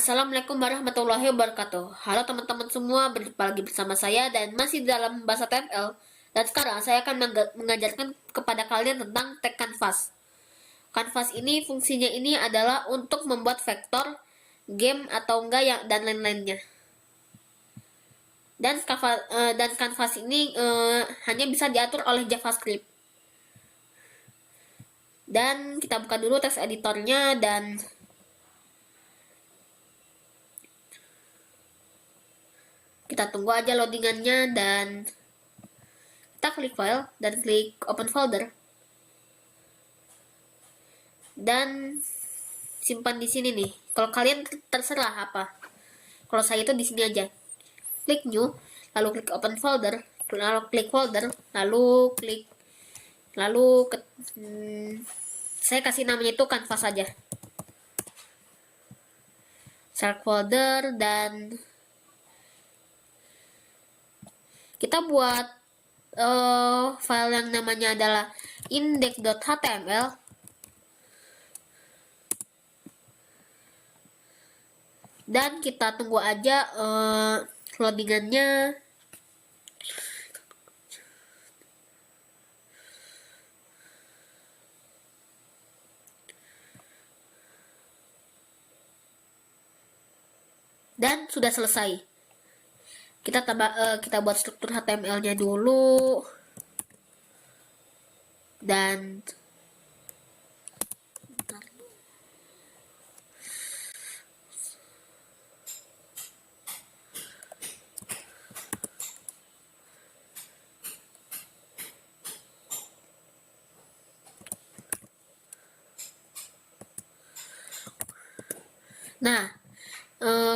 Assalamualaikum warahmatullahi wabarakatuh. Halo teman-teman semua, berjumpa lagi bersama saya dan masih dalam bahasa TML. Dan sekarang saya akan mengajarkan kepada kalian tentang tag canvas. Canvas ini fungsinya ini adalah untuk membuat vektor, game atau enggak yang dan lain-lainnya. Dan canvas ini hanya bisa diatur oleh JavaScript. Dan kita buka dulu text editornya dan kita tunggu aja loadingannya dan kita klik file dan klik open folder dan simpan di sini nih. Kalau kalian terserah apa. Kalau saya itu di sini aja. Klik new, lalu klik open folder, lalu klik folder, saya kasih namanya itu canvas saja. Select folder dan kita buat file yang namanya adalah index.html dan kita tunggu aja loadingannya. Dan sudah selesai. Kita buat struktur HTML-nya dulu dan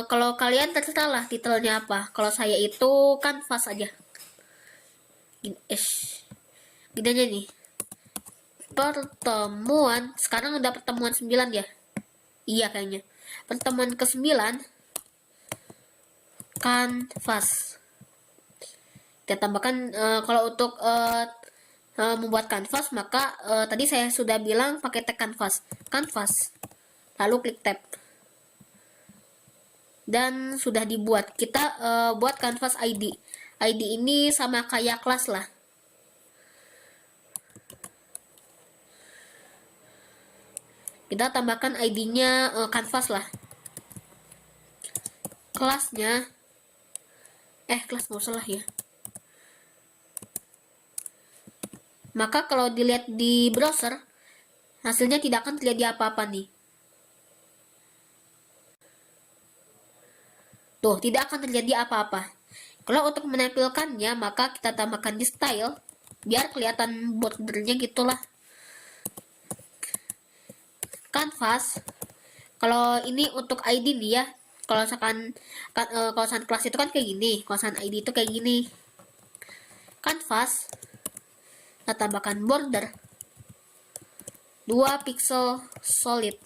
kalau kalian terserah lah titelnya apa. Kalau saya itu canvas aja. Gini aja nih. Pertemuan, sekarang udah pertemuan 9 ya? Iya kayaknya. Pertemuan ke-9 canvas. Kita tambahkan kalau untuk membuat canvas maka tadi saya sudah bilang pakai tag canvas. Lalu klik tab. Dan sudah dibuat. Kita buat canvas ID. ID ini sama kayak kelas lah. Kita tambahkan ID-nya canvas lah. Kelasnya kelas mau salah ya. Maka kalau dilihat di browser hasilnya tidak akan terjadi apa-apa nih. Tuh, tidak akan terjadi apa-apa. Kalau untuk menampilkannya, maka kita tambahkan di style, biar kelihatan bordernya gitulah. Canvas, kalau ini untuk ID nih ya. Kalau misalkan kelas itu kan kayak gini, kalau ID itu kayak gini. Canvas, kita tambahkan border 2 pixel solid.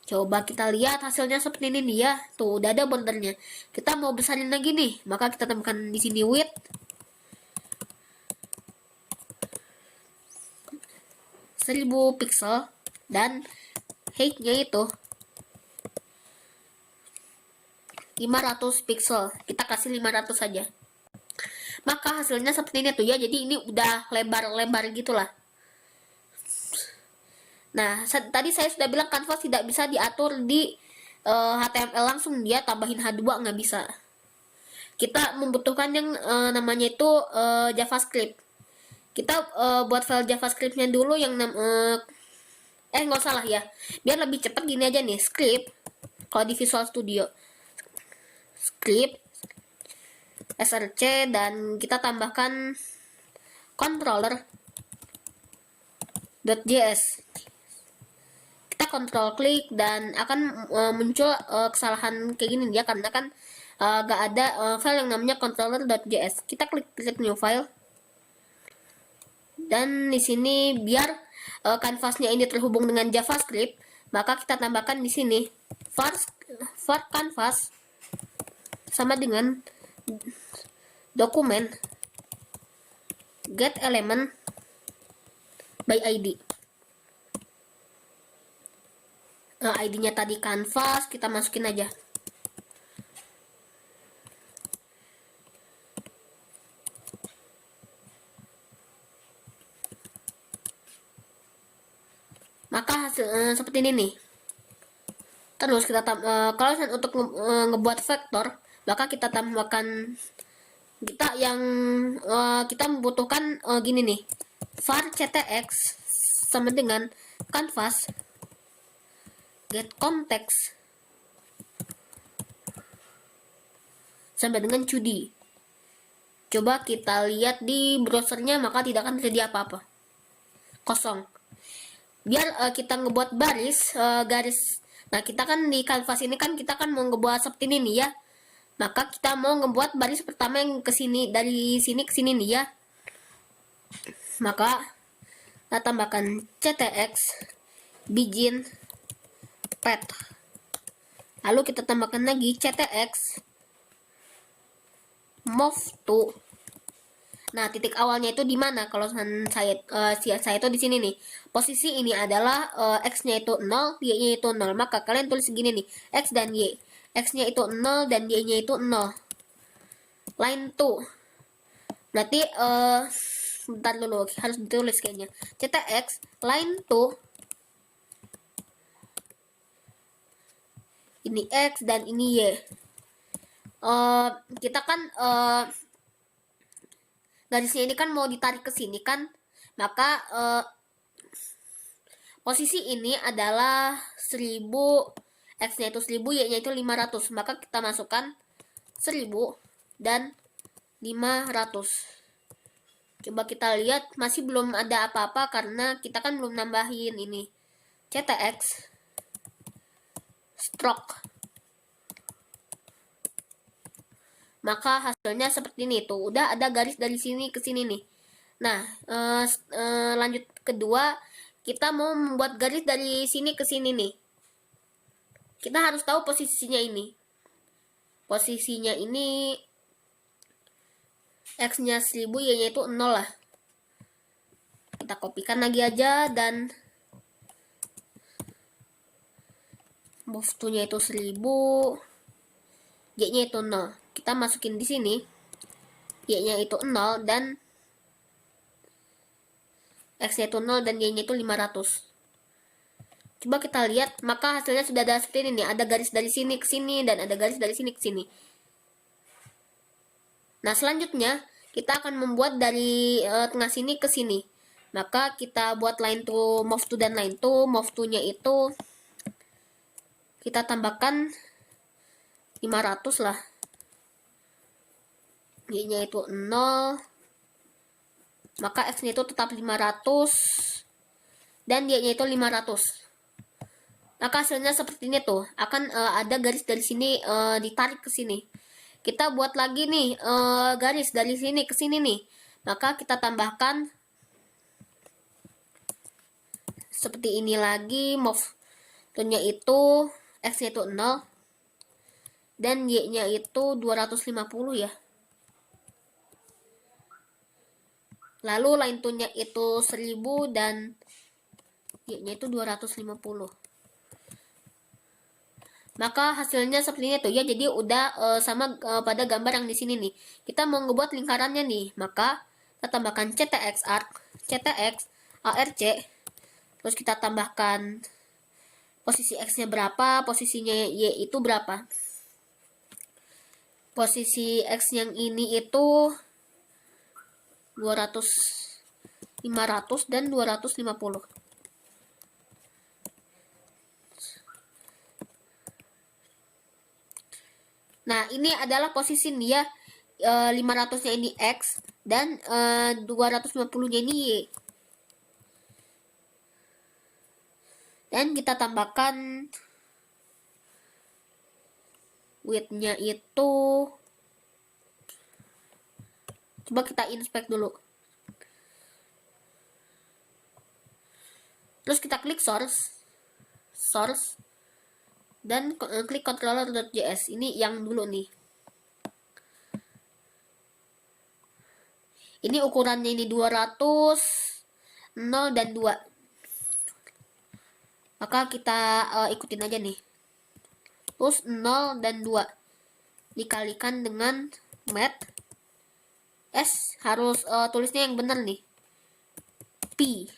Coba kita lihat hasilnya seperti ini nih ya. Tuh, udah ada bordernya. Kita mau besarin lagi nih, maka kita tambahkan di sini width 1000 pixel dan height-nya itu 500 pixel. Kita kasih 500 saja. Maka hasilnya seperti ini tuh ya. Jadi ini udah lebar-lebar gitulah. Nah, tadi saya sudah bilang canvas tidak bisa diatur di HTML langsung, dia tambahin H2 nggak bisa. Kita membutuhkan yang namanya itu JavaScript. Kita buat file JavaScript-nya dulu yang nggak usah lah ya. Biar lebih cepat gini aja nih, script. Kalau di Visual Studio, script src dan kita tambahkan controller.js. Control klik dan akan muncul kesalahan kayak gini ya, karena kan gak ada file yang namanya controller.js. Kita klik new file dan di sini biar canvasnya ini terhubung dengan JavaScript, maka kita tambahkan di sini var canvas sama dengan dokumen get element by ID. ID-nya tadi canvas, kita masukin aja. Maka hasil seperti ini nih. Terus kita kalau untuk ngebuat vektor, maka kita tambahkan kita membutuhkan gini nih. var ctx sama dengan canvas get context sama dengan 2D. Coba kita lihat di browsernya, maka tidak akan terjadi apa-apa, kosong. Biar kita ngebuat garis. Nah, kita kan di canvas ini kan kita kan mau ngebuat seperti ini nih ya. Maka kita mau ngebuat baris pertama yang ke sini, dari sini ke sini nih ya. Maka kita tambahkan ctx begin path. Lalu kita tambahkan lagi ctx move to. Nah, titik awalnya itu di mana? Kalau saya itu di sini nih. Posisi ini adalah x-nya itu 0, y-nya itu 0. Maka kalian tulis segini nih, x dan y. X-nya itu 0 dan y-nya itu 0. Line 2. Berarti bentar dulu, harus ditulis kayaknya. ctx line 2. Ini x dan ini y. Kita kan garisnya ini kan mau ditarik ke sini kan, maka posisi ini adalah 1000, x-nya itu 1000, y-nya itu 500. Maka kita masukkan 1000 dan 500. Coba kita lihat, masih belum ada apa-apa karena kita kan belum nambahin ini ctx stroke. Maka hasilnya seperti ini tuh, udah ada garis dari sini ke sini nih. Nah, lanjut kedua, kita mau membuat garis dari sini ke sini nih. Kita harus tahu posisinya ini. Posisinya ini x-nya 1000, y-nya itu 0 lah. Kita kopikan lagi aja dan move to-nya itu 1000, y-nya itu 0. Kita masukin di sini, y-nya itu 0 dan x-nya itu 0 dan y-nya itu 500. Coba kita lihat, maka hasilnya sudah ada seperti ini nih. Ada garis dari sini ke sini dan ada garis dari sini ke sini. Nah, selanjutnya kita akan membuat dari tengah sini ke sini. Maka kita buat line to, move to dan line to. Move to-nya itu kita tambahkan 500 lah. Y-nya itu 0. Maka x-nya itu tetap 500 dan y-nya itu 500. Maka hasilnya seperti ini tuh, akan ada garis dari sini ditarik ke sini. Kita buat lagi nih garis dari sini ke sini nih. Maka kita tambahkan seperti ini lagi, move to-nya itu x-nya itu 0 dan y-nya itu 250 ya. Lalu line to-nya itu 1000 dan y-nya itu 250. Maka hasilnya seperti ini tuh ya. Jadi udah sama pada gambar yang di sini nih. Kita mau ngebuat lingkarannya nih. Maka kita tambahkan ctx arc, ctx arc. Terus kita tambahkan posisi x-nya berapa, posisinya y itu berapa. Posisi x yang ini itu 200, 500 dan 250. Nah, ini adalah posisi nih ya. 500-nya ini x dan 250-nya ini y. Dan kita tambahkan width-nya itu, coba kita inspect dulu. Terus kita klik source dan klik controller.js. Ini yang dulu nih. Ini ukurannya ini 200, 0 dan 2. Maka kita ikutin aja nih. Terus 0 dan 2 dikalikan dengan mat. S harus tulisnya yang benar nih. Pi.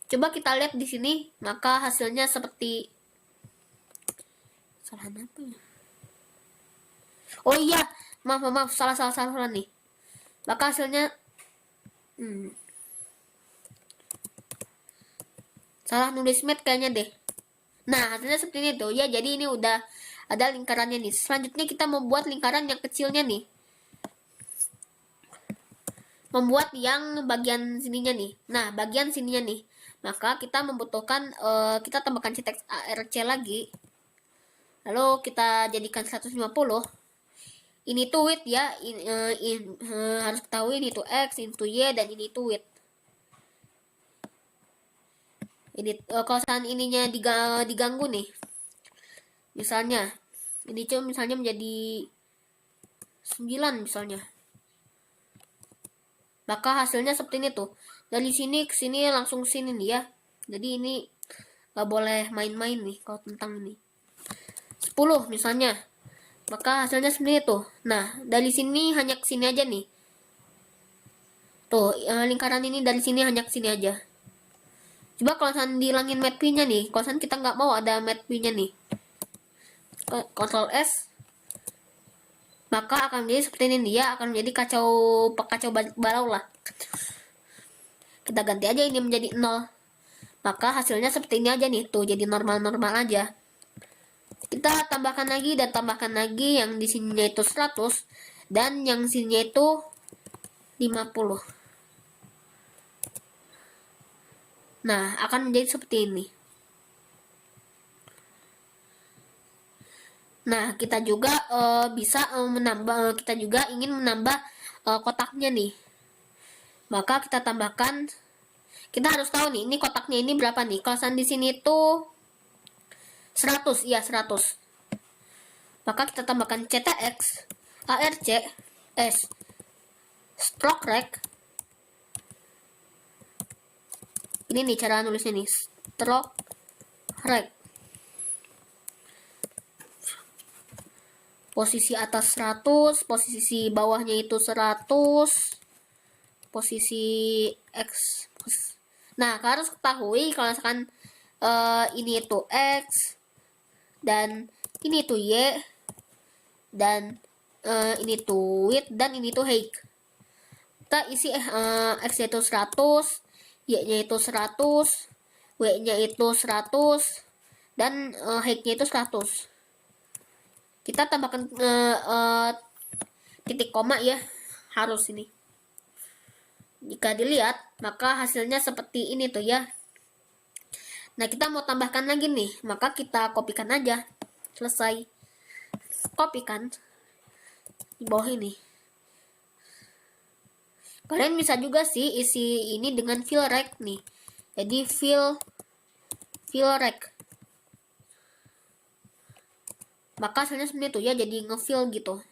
Coba kita lihat di sini, maka hasilnya seperti salah apa ya? Oh iya, maaf, salah nih. Maka hasilnya salah nulis mat kayaknya deh. Nah, hasilnya seperti ini tuh ya. Jadi ini udah ada lingkarannya nih. Selanjutnya kita membuat lingkaran yang kecilnya nih. Membuat yang bagian sininya nih. Nah, bagian sininya nih. Maka kita membutuhkan kita tambahkan sinteks ARC lagi. Lalu kita jadikan 150. Ini tuh width ya. Harus ketahui ini tuh X, ini tuh Y, dan ini tuh width. Ini kalau misalnya ininya diganggu nih. Misalnya ini tuh misalnya menjadi 9 misalnya. Maka hasilnya seperti ini tuh. Dari sini ke sini langsung sini nih ya. Jadi ini gak boleh main-main nih kalau tentang ini. 10 misalnya. Maka hasilnya seperti itu. Nah, dari sini hanya ke sini aja nih. Tuh, lingkaran ini dari sini hanya ke sini aja. Coba kalau misalnya dihilangin mat P-nya nih. Kalau misalnya kita nggak mau ada mat P-nya nih. Ctrl S. Maka akan menjadi seperti ini. Dia akan menjadi kacau balau lah. Kita ganti aja ini menjadi 0. Maka hasilnya seperti ini aja nih. Tuh, jadi normal-normal aja. Kita tambahkan lagi dan tambahkan lagi. Yang di sininya itu 100. Dan yang sininya itu 50. Nah, akan menjadi seperti ini. Nah, kita juga bisa menambah, kita juga ingin menambah kotaknya nih. Maka kita tambahkan, kita harus tahu nih, ini kotaknya ini berapa nih. Kalau di sini itu 100, iya 100. Maka kita tambahkan CTX, ARC, S, stroke rect. Ini nih cara nulisnya nih, stroke rect. Posisi atas 100, posisi bawahnya itu 100, posisi X. Nah, harus ketahui kalau misalkan ini itu X, dan ini tuh Y, dan ini tuh width, dan ini tuh height. Kita isi X itu 100, Y-nya itu 100, W-nya itu 100, dan height-nya itu 100. Kita tambahkan titik koma ya, harus ini. Jika dilihat, maka hasilnya seperti ini tuh ya. Nah, kita mau tambahkan lagi nih, maka kita kopikan aja. Selesai. Kopikan di bawah ini. Kalian bisa juga sih isi ini dengan fill rect nih. Jadi fill rect. Maka hasilnya seperti itu ya, jadi ngefill gitu.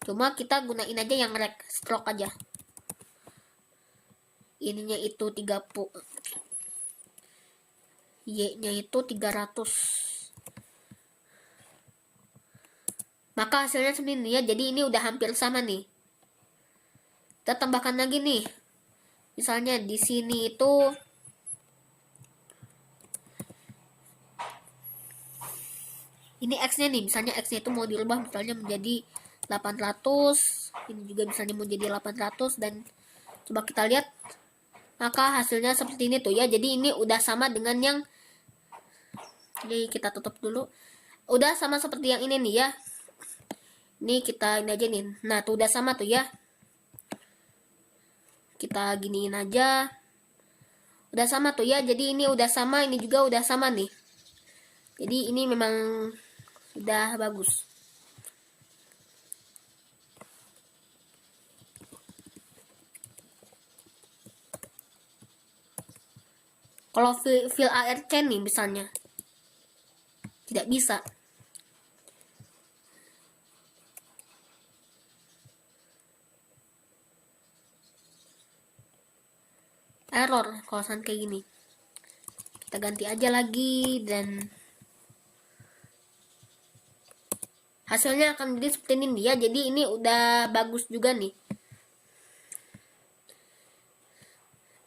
Cuma kita gunain aja yang rect, stroke aja. Ininya itu 30. Y-nya itu 300. Maka hasilnya seperti ini ya, jadi ini udah hampir sama nih. Kita tambahkan lagi nih. Misalnya di sini itu ini X-nya nih, misalnya X-nya itu mau dirubah misalnya menjadi 800, ini juga misalnya mau jadi 800, dan coba kita lihat, maka hasilnya seperti ini tuh ya. Jadi ini udah sama dengan yang, jadi kita tutup dulu, udah sama seperti yang ini nih ya. Ini kita ini aja nih. Nah, tuh udah sama tuh ya. Kita giniin aja. Udah sama tuh ya. Jadi ini udah sama, ini juga udah sama nih. Jadi ini memang udah bagus. Kalau fill ARC nih misalnya, tidak bisa. Error kalau kayak gini. kita ganti aja lagi, dan hasilnya akan jadi seperti ini ya. Jadi ini udah bagus juga nih.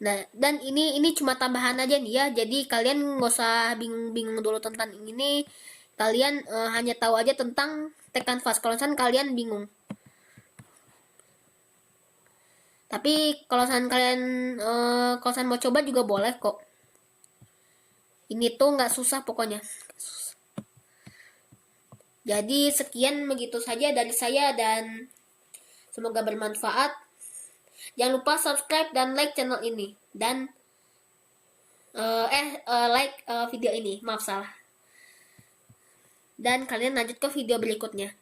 Nah, dan ini cuma tambahan aja nih ya. Jadi kalian nggak usah bingung-bingung dulu tentang ini. Kalian hanya tahu aja tentang tag canvas kalau misalkan kalian bingung. Tapi kalau misalkan kalian mau coba juga boleh kok. Ini tuh nggak susah pokoknya. Jadi sekian begitu saja dari saya dan semoga bermanfaat. Jangan lupa subscribe dan like channel ini, dan like video ini, maaf salah. Dan kalian lanjut ke video berikutnya.